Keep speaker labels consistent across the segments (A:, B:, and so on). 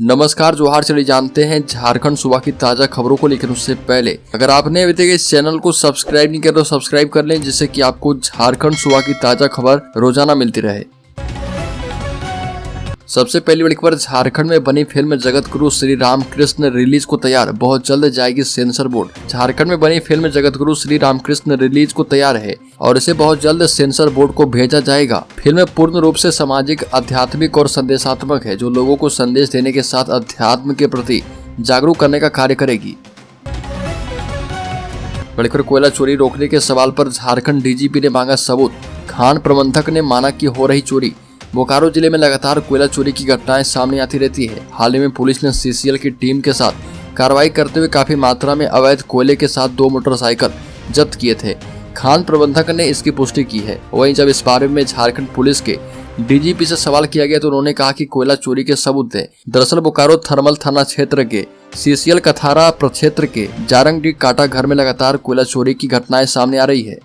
A: नमस्कार, जोहार। चलिए जानते हैं झारखंड सूबा की ताजा खबरों को। लेकिन उससे पहले अगर आपने अभी तक इस चैनल को सब्सक्राइब नहीं किया तो सब्सक्राइब कर लें, जिससे कि आपको झारखंड सूबा की ताजा खबर रोजाना मिलती रहे। सबसे पहली बड़ी खबर, झारखंड में बनी फिल्म जगत गुरु श्री रामकृष्ण रिलीज को तैयार, बहुत जल्द जाएगी सेंसर बोर्ड। झारखंड में बनी फिल्म जगत गुरु श्री रामकृष्ण रिलीज को तैयार है और इसे बहुत जल्द सेंसर बोर्ड को भेजा जाएगा। फिल्म पूर्ण रूप से सामाजिक, आध्यात्मिक और संदेशात्मक है, जो लोगों को संदेश देने के साथ अध्यात्म के प्रति जागरूक करने का कार्य करेगी। बड़ीखबर, कोयला चोरी रोकने के सवाल पर झारखंड डीजीपी ने मांगा सबूत, खान प्रबंधक ने माना कि हो रही चोरी। बोकारो जिले में लगातार कोयला चोरी की घटनाएं सामने आती रहती है। हाल ही में पुलिस ने सीसीएल की टीम के साथ कार्रवाई करते हुए काफी मात्रा में अवैध कोयले के साथ 2 मोटरसाइकिल जब्त किए थे। खान प्रबंधक ने इसकी पुष्टि की है। वहीं जब इस बारे में झारखंड पुलिस के डीजीपी से सवाल किया गया तो उन्होंने कहा कि कोयला चोरी के सबूत दें। दरअसल बोकारो थर्मल थाना क्षेत्र के सीसीएल कथारा प्रक्षेत्र के जारंगडी काटा घर में लगातार कोयला चोरी की घटनाएं सामने आ रही है।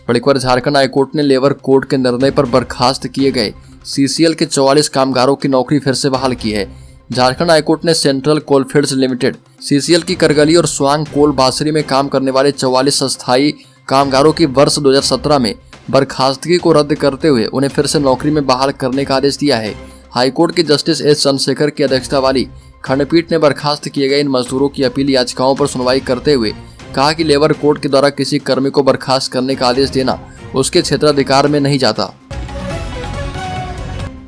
A: बड़ी खबर, झारखंड हाईकोर्ट ने लेबर कोड के निर्णय पर बर्खास्त किए गए सीसीएल के 44 कामगारों की नौकरी फिर से बहाल की है। झारखंड हाईकोर्ट ने सेंट्रल कोलफील्ड्स लिमिटेड सीसीएल की करगली और स्वांग कोल बासरी में काम करने वाले 44 अस्थायी कामगारों की वर्ष 2017 में बर्खास्तगी को रद्द करते हुए उन्हें फिर से नौकरी में बहाल करने का आदेश दिया है। हाईकोर्ट के जस्टिस एस चंद्रशेखर की अध्यक्षता वाली खंडपीठ ने बर्खास्त किए गए इन मजदूरों की अपील याचिकाओं पर सुनवाई करते हुए कहा कि लेबर कोड के द्वारा किसी कर्मी को बर्खास्त करने का आदेश देना उसके क्षेत्राधिकार में नहीं जाता।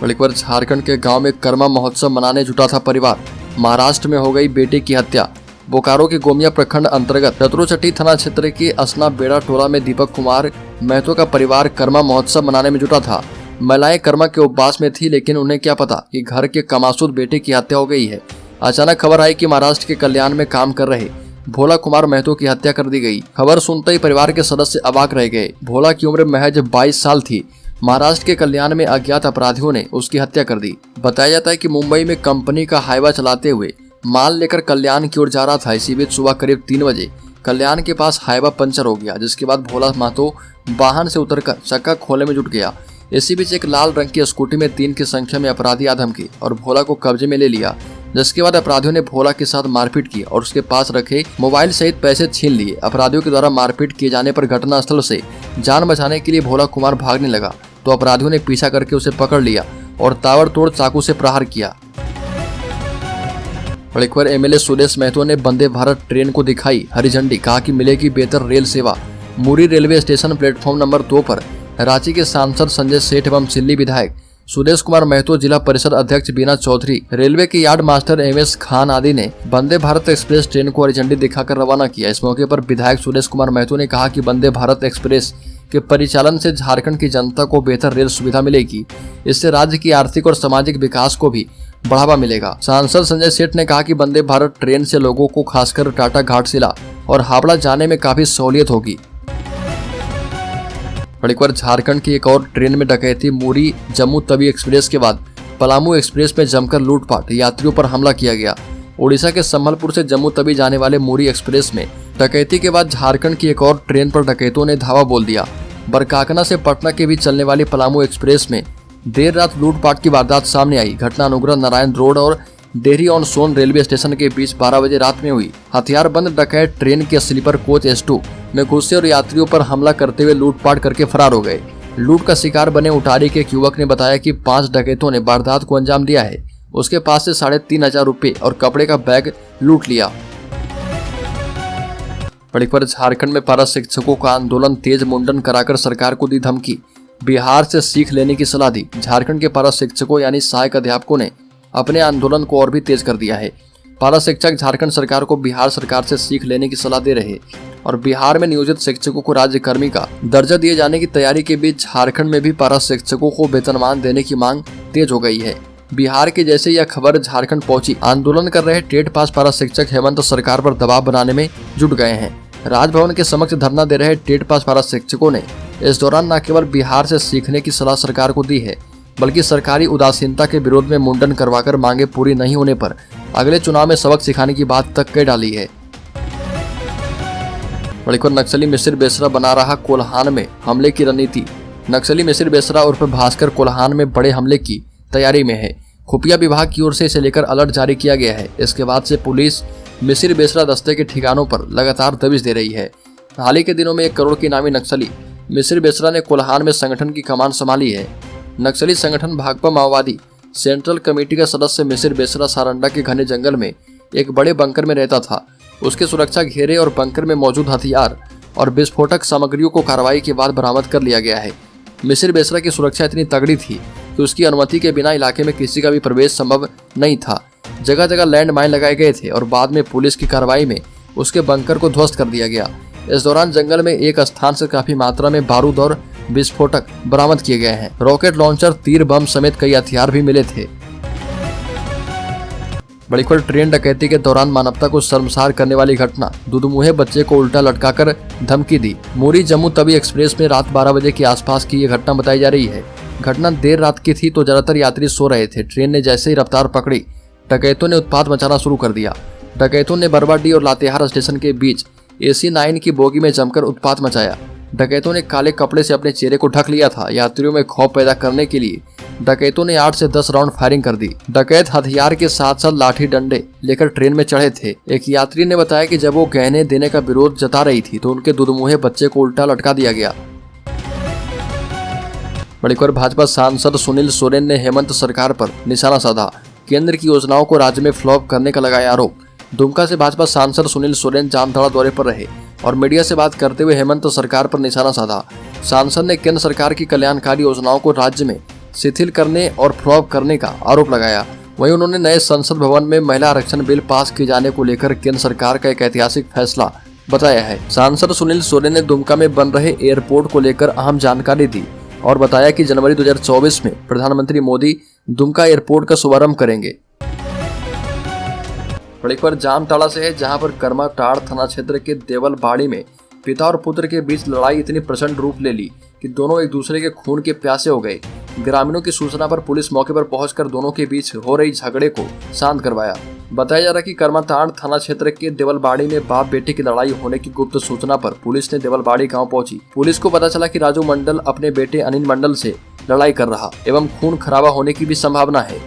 A: बड़ी खबर, झारखंड के गांव में कर्मा महोत्सव मनाने जुटा था परिवार, महाराष्ट्र में हो गई बेटे की हत्या। बोकारो के गोमिया प्रखंड अंतर्गत रतरोचट्टी थाना क्षेत्र के असना बेड़ा टोला में दीपक कुमार महतो का परिवार कर्मा महोत्सव मनाने में जुटा था। महिलाएं कर्मा के उपवास में थी, लेकिन उन्हें क्या पता कि घर के कमासूद बेटे की हत्या हो गई है। अचानक खबर आई कि महाराष्ट्र के कल्याण में काम कर रहे भोला कुमार महतो की हत्या कर दी गई। खबर सुनते ही परिवार के सदस्य अवाक रह गए। भोला की उम्र महज 22 साल थी। महाराष्ट्र के कल्याण में अज्ञात अपराधियों ने उसकी हत्या कर दी। बताया जाता है कि मुंबई में कंपनी का हाईवा चलाते हुए माल लेकर कल्याण की ओर जा रहा था। इसी बीच सुबह करीब 3 बजे कल्याण के पास हाईवा पंचर हो गया, जिसके बाद भोला महतो वाहन से उतरकर चक्का खोलने में जुट गया। इसी बीच एक लाल रंग की स्कूटी में 3 की संख्या में अपराधी आ धमके और भोला को कब्जे में ले लिया, जिसके बाद अपराधियों ने भोला के साथ मारपीट की और उसके पास रखे मोबाइल सहित पैसे छीन लिए। अपराधियों के द्वारा मारपीट किए जाने पर घटनास्थल से जान बचाने के लिए भोला कुमार भागने लगा तो अपराधियों ने पीछा करके उसे पकड़ लिया और ताबड़तोड़ चाकू से प्रहार किया। बड़ी खबर, एमएलए सुदेश महतो ने वंदे भारत ट्रेन को दिखाई हरी झंडी, कहा कि मिलेगी बेहतर रेल सेवा। मुरी रेलवे स्टेशन प्लेटफॉर्म नंबर 2 पर रांची के सांसद संजय सेठ एवं सिल्ली विधायक सुदेश कुमार महतो, जिला परिषद अध्यक्ष बीना चौधरी, रेलवे के यार्ड मास्टर एमएस खान आदि ने वंदे भारत एक्सप्रेस ट्रेन को हरी झंडी दिखाकर रवाना किया। इस मौके पर विधायक सुदेश कुमार महतो ने कहा कि वंदे भारत एक्सप्रेस के परिचालन से झारखंड की जनता को बेहतर रेल सुविधा मिलेगी। इससे राज्य की आर्थिक और सामाजिक विकास को भी बढ़ावा मिलेगा। सांसद संजय सेठ ने कहा कि वंदे भारत ट्रेन से लोगों को खासकर टाटा घाटशिला और हावड़ा जाने में काफी सहूलियत होगी। बड़ी खबर, झारखंड की एक और ट्रेन में डकैती। मुरी जम्मू तवी एक्सप्रेस के बाद पलामू एक्सप्रेस में जमकर लूटपाट, यात्रियों पर हमला किया गया। ओडिशा के संबलपुर से जम्मू तवी जाने वाले मुरी एक्सप्रेस में डकैती के बाद झारखंड की एक और ट्रेन पर डकैतों ने धावा बोल दिया। बरकाकना से पटना के बीच चलने वाली पलामू एक्सप्रेस में देर रात लूटपाट की वारदात सामने आई। घटना अनुग्रह नारायण रोड और Dehri on Sone railway station के बीच 12 बजे रात में हुई। हथियारबंद डकैत ट्रेन के स्लीपर कोच S2 में घुसे और यात्रियों पर हमला करते हुए लूटपाट करके फरार हो गए। लूट का शिकार बने उटारी के एक युवक ने बताया कि 5 डकैतों ने वारदात को अंजाम दिया है। उसके पास से 3,500 रुपए और कपड़े का बैग लूट लिया। बड़ी खबर, झारखंड में पारा शिक्षकों का आंदोलन तेज, मुंडन कराकर सरकार को दी धमकी, बिहार से सीख लेने की सलाह दी। झारखंड के पारा शिक्षकों यानी सहायक अध्यापकों ने अपने आंदोलन को और भी तेज कर दिया है। पारा शिक्षक झारखंड सरकार को बिहार सरकार से सीख लेने की सलाह दे रहे और बिहार में नियोजित शिक्षकों को राज्य कर्मी का दर्जा दिए जाने की तैयारी के बीच झारखंड में भी पारा शिक्षकों को वेतनमान देने की मांग तेज हो गई है। बिहार के जैसे यह खबर झारखंड पहुंची, आंदोलन कर रहे टेट पास पारा शिक्षक हेमंत सरकार पर दबाव बनाने में जुट गए हैं। राजभवन के समक्ष धरना दे रहे टेट पास पारा शिक्षकों ने इस दौरान न केवल बिहार से सीखने की सलाह सरकार को दी है, बल्कि सरकारी उदासीनता के विरोध में मुंडन करवाकर मांगे पूरी नहीं होने पर अगले चुनाव में सबक सिखाने की बात तक कह डाली है। बड़ी खबर, नक्सली मिसिर बेसरा बना रहा कोल्हान में हमले की रणनीति। नक्सली मिसिर बेसरा उर्फ भास्कर कोल्हान में बड़े हमले की तैयारी में है। खुफिया विभाग की ओर से इसे लेकर अलर्ट जारी किया गया है। इसके बाद से पुलिस मिसिर बेसरा दस्ते के ठिकानों पर लगातार दबिश दे रही है। हाल ही के दिनों में 1 करोड़ के इनामी नक्सली मिसिर बेसरा ने कोल्हान में संगठन की कमान संभाली है। नक्सली संगठन भाकपा माओवादी सेंट्रल कमेटी का सदस्य मिसिर बेसरा सारंडा के घने जंगल में एक बड़े बंकर में रहता था। उसके सुरक्षा घेरे और बंकर में मौजूद हथियार और विस्फोटक सामग्रियों को कार्रवाई के बाद बरामद कर लिया गया है। मिसिर बेसरा की सुरक्षा इतनी तगड़ी थी कि उसकी अनुमति के बिना इलाके में किसी का भी प्रवेश संभव नहीं था। जगह जगह लैंड माइन लगाए गए थे और बाद में पुलिस की कार्रवाई में उसके बंकर को ध्वस्त कर दिया गया। इस दौरान जंगल में एक स्थान से काफी मात्रा में बारूद और विस्फोटक बरामद किए गए हैं। रॉकेट लॉन्चर, तीर बम समेत कई हथियार भी मिले थे। बड़ी खबर, ट्रेन डकैती के दौरान मानवता को शर्मसार करने वाली घटना, दुधमुहे बच्चे को उल्टा लटकाकर धमकी दी। मुरी जम्मू तवी एक्सप्रेस में रात 12 बजे के आसपास की ये घटना बताई जा रही है। घटना देर रात की थी तो ज्यादातर यात्री सो रहे थे। ट्रेन ने जैसे ही रफ्तार पकड़ी, डकैतों ने उत्पात मचाना शुरू कर दिया। डकैतों ने बरवाडी और लातेहार स्टेशन के बीच AC 9 की बोगी में जमकर उत्पात मचाया। डकैतों ने काले कपड़े से अपने चेहरे को ढक लिया था। यात्रियों में खौफ पैदा करने के लिए डकैतों ने 8 से 10 राउंड फायरिंग कर दी। डकैत हथियार के साथ साथ लाठी डंडे लेकर ट्रेन में चढ़े थे। एक यात्री ने बताया कि जब वो गहने देने का विरोध जता रही थी तो उनके दुधमुहे बच्चे को उल्टा लटका दिया गया। बड़ी खबर, भाजपा सांसद सुनील सोरेन ने हेमंत सरकार पर निशाना साधा। केंद्र की योजनाओं को राज्य में फ्लॉप करने का लगाया आरोप। दुमका से भाजपा सांसद सुनील सोरेन जामताड़ा दौरे पर रहे और मीडिया से बात करते हुए हेमंत सरकार पर निशाना साधा। सांसद ने केंद्र सरकार की कल्याणकारी योजनाओं को राज्य में शिथिल करने और फ्लॉप करने का आरोप लगाया। वहीं उन्होंने नए संसद भवन में महिला आरक्षण बिल पास किए जाने को लेकर केंद्र सरकार का एक ऐतिहासिक फैसला बताया है। सांसद सुनील सोरेन ने दुमका में बन रहे एयरपोर्ट को लेकर अहम जानकारी दी और बताया कि जनवरी 2024 में प्रधानमंत्री मोदी दुमका एयरपोर्ट का शुभारंभ करेंगे। बड़ी खबर जामताड़ा से है, जहां पर करमाटाड़ थाना क्षेत्र के देवलबाड़ी में पिता और पुत्र के बीच लड़ाई इतनी प्रचंड रूप ले ली कि दोनों एक दूसरे के खून के प्यासे हो गए। ग्रामीणों की सूचना पर पुलिस मौके पर पहुंचकर दोनों के बीच हो रही झगड़े को शांत करवाया। बताया जा रहा है कि करमाटाड़ थाना क्षेत्र के देवलबाड़ी में बाप बेटे की लड़ाई होने की गुप्त सूचना पर पुलिस ने देवलबाड़ी गांव पहुंची। पुलिस को पता चला कि राजू मंडल अपने बेटे अनिल मंडल से लड़ाई कर रहा एवं खून खराबा होने की भी संभावना है।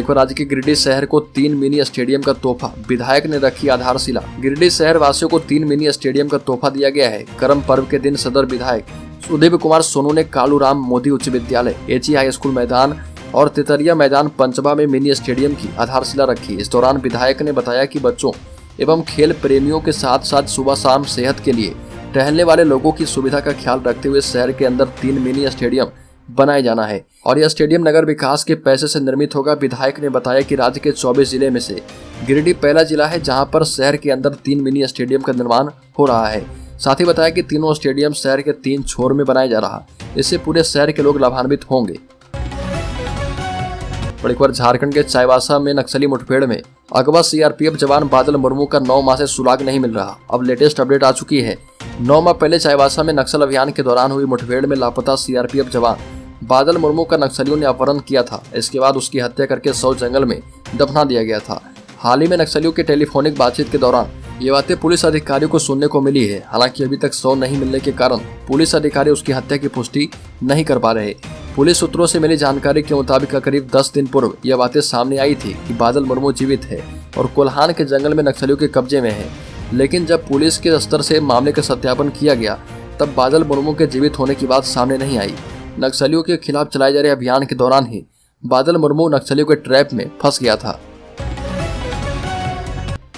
A: राज्य के गिरिडीह शहर को 3 मिनी स्टेडियम का तोहफा, विधायक ने रखी आधारशिला। गिरिडीह शहर वासियों को 3 मिनी स्टेडियम का तोहफा दिया गया है। कर्म पर्व के दिन सदर विधायक सुदेव कुमार सोनू ने कालूराम मोदी उच्च विद्यालय, एची हाई स्कूल मैदान और तितरिया मैदान पंचबा में मिनी स्टेडियम की आधारशिला रखी। इस दौरान विधायक ने बताया कि बच्चों एवं खेल प्रेमियों के साथ साथ सुबह शाम सेहत के लिए टहलने वाले लोगों की सुविधा का ख्याल रखते हुए शहर के अंदर 3 मिनी स्टेडियम बनाए जाना है और यह स्टेडियम नगर विकास के पैसे से निर्मित होगा। विधायक ने बताया कि राज्य के 24 जिले में से गिरिडीह पहला जिला है जहां पर शहर के अंदर 3 मिनी स्टेडियम का निर्माण हो रहा है। साथ ही बताया कि तीनों स्टेडियम शहर के 3 छोर में बनाया जा रहा। इससे पूरे शहर के लोग लाभान्वित होंगे। बड़ी खबर, झारखंड के चाईबासा में नक्सली मुठभेड़ में अगवा CRPF जवान बादल मुर्मू का 9 माह से सुराग नहीं मिल रहा। अब लेटेस्ट अपडेट आ चुकी है। 9 माह पहले चाईबासा में नक्सल अभियान के दौरान हुई मुठभेड़ में लापता CRPF जवान बादल मुर्मू का नक्सलियों ने अपहरण किया था। इसके बाद उसकी हत्या करके 100 जंगल में दफना दिया गया था। हाल ही में नक्सलियों के टेलीफोनिक बातचीत के दौरान ये बातें पुलिस अधिकारियों को सुनने को मिली है। हालांकि अभी तक 100 नहीं मिलने के कारण पुलिस अधिकारी उसकी हत्या की पुष्टि नहीं कर पा रहे। पुलिस सूत्रों से मिली जानकारी के मुताबिक करीब 10 दिन पूर्व यह बातें सामने आई थी कि बादल मुर्मू जीवित है और कोल्हान के जंगल में नक्सलियों के कब्जे में है। लेकिन जब पुलिस के स्तर से मामले का सत्यापन किया गया तब बादल मुर्मू के जीवित होने की बात सामने नहीं आई। नक्सलियों के खिलाफ चलाए जा रहे अभियान के दौरान ही बादल मुर्मू नक्सलियों के ट्रैप में फंस गया था।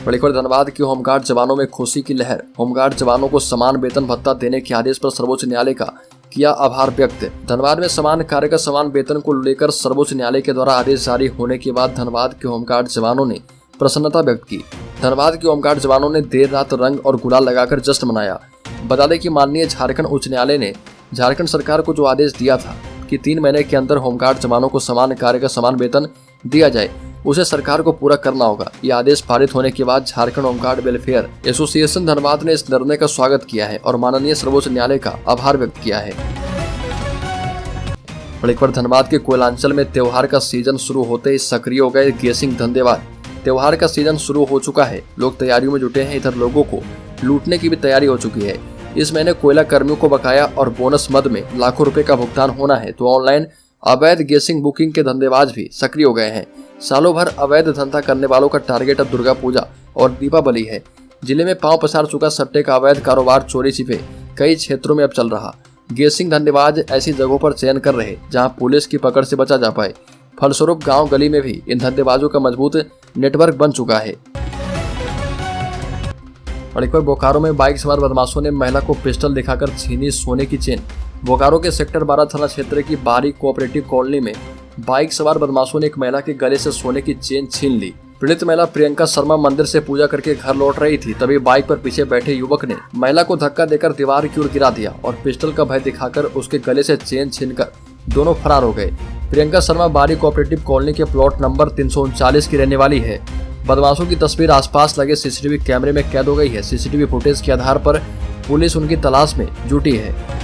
A: बड़ी खबर, धनबाद के होमगार्ड जवानों में खुशी की लहर। होमगार्ड जवानों को समान वेतन भत्ता देने के आदेश पर सर्वोच्च न्यायालय का किया आभार व्यक्त। धनबाद में समान कार्य का समान वेतन को लेकर सर्वोच्च न्यायालय के द्वारा आदेश जारी होने के बाद धनबाद के होमगार्ड जवानों ने प्रसन्नता व्यक्त की। धनबाद के होमगार्ड जवानों ने देर रात रंग और गुलाल लगाकर जश्न मनाया। बता दें कि माननीय झारखंड उच्च न्यायालय ने झारखंड सरकार को जो आदेश दिया था कि 3 महीने के अंदर होमगार्ड जवानों को समान कार्य का समान वेतन दिया जाए, उसे सरकार को पूरा करना होगा। यह आदेश पारित होने के बाद Jharkhand home guard welfare association Dhanbad ने इस निर्णय का स्वागत किया है और माननीय सर्वोच्च न्यायालय का आभार व्यक्त किया है। बड़ी खबर, धनबाद के कोयलांचल में त्योहार का सीजन शुरू होते ही सक्रिय हो गए गेसिंग धंधेबाज। त्योहार का सीजन शुरू हो चुका है, लोग तैयारियों में जुटे हैं। इधर लोगों को लूटने की भी तैयारी हो चुकी है। इस महीने कोयला कर्मियों को बकाया और बोनस मद में लाखों रुपए का भुगतान होना है, तो ऑनलाइन अवैध गैसिंग बुकिंग के धंधेबाज भी सक्रिय हो गए हैं। सालों भर अवैध धंधा करने वालों का टारगेट अब दुर्गा पूजा और दीपावली है। जिले में पांव पसार चुका सट्टे का अवैध कारोबार चोरी छिपे कई क्षेत्रों में अब चल रहा। गैसिंग धंधेबाज ऐसी जगहों पर चयन कर रहे जहां पुलिस की पकड़ से बचा जा पाए। फलस्वरूप गांव गली में भी इन धंधेबाजों का मजबूत नेटवर्क बन चुका है। और एक बार बोकारो में बाइक सवार बदमाशों ने महिला को पिस्टल दिखाकर छीनी सोने की चेन। बोकारो के सेक्टर 12 थाना क्षेत्र की बारी कोऑपरेटिव कॉलोनी में बाइक सवार बदमाशों ने एक महिला के गले से सोने की चेन छीन ली। पीड़ित महिला प्रियंका शर्मा मंदिर से पूजा करके घर लौट रही थी, तभी बाइक पर पीछे बैठे युवक ने महिला को धक्का देकर दीवार की ओर गिरा दिया और पिस्टल का भय दिखाकर उसके गले से चेन छीनकर दोनों फरार हो गए। प्रियंका शर्मा बारी कोऑपरेटिव कॉलोनी के प्लॉट नंबर 339 की रहने वाली है। बदमाशों की तस्वीर आसपास लगे सीसीटीवी कैमरे में कैद हो गई है। सीसीटीवी फुटेज के आधार पर पुलिस उनकी तलाश में जुटी है।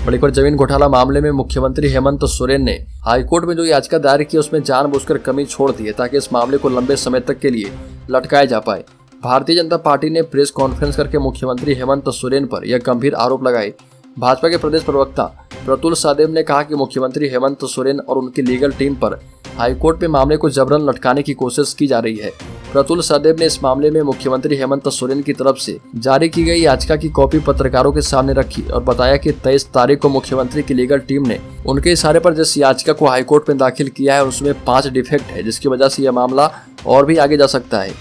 A: बड़ी पर जमीन घोटाला मामले में मुख्यमंत्री हेमंत सोरेन ने हाईकोर्ट में जो याचिका दायर की उसमें जानबूझकर कमी छोड़ दी है ताकि इस मामले को लंबे समय तक के लिए लटकाया जा पाए। भारतीय जनता पार्टी ने प्रेस कॉन्फ्रेंस करके मुख्यमंत्री हेमंत सोरेन पर यह गंभीर आरोप लगाए। भाजपा के प्रदेश प्रवक्ता प्रतुल सादेव ने कहा कि मुख्यमंत्री हेमंत सोरेन और उनकी लीगल टीम पर हाईकोर्ट में मामले को जबरन लटकाने की कोशिश की जा रही है। प्रतुल सादेव ने इस मामले में मुख्यमंत्री हेमंत सोरेन की तरफ से जारी की गई याचिका की कॉपी पत्रकारों के सामने रखी और बताया कि 23 तारीख को मुख्यमंत्री की लीगल टीम ने उनके इशारे पर जिस याचिका को हाईकोर्ट में दाखिल किया है उसमें 5 डिफेक्ट है, जिसकी वजह से यह मामला और भी आगे जा सकता है।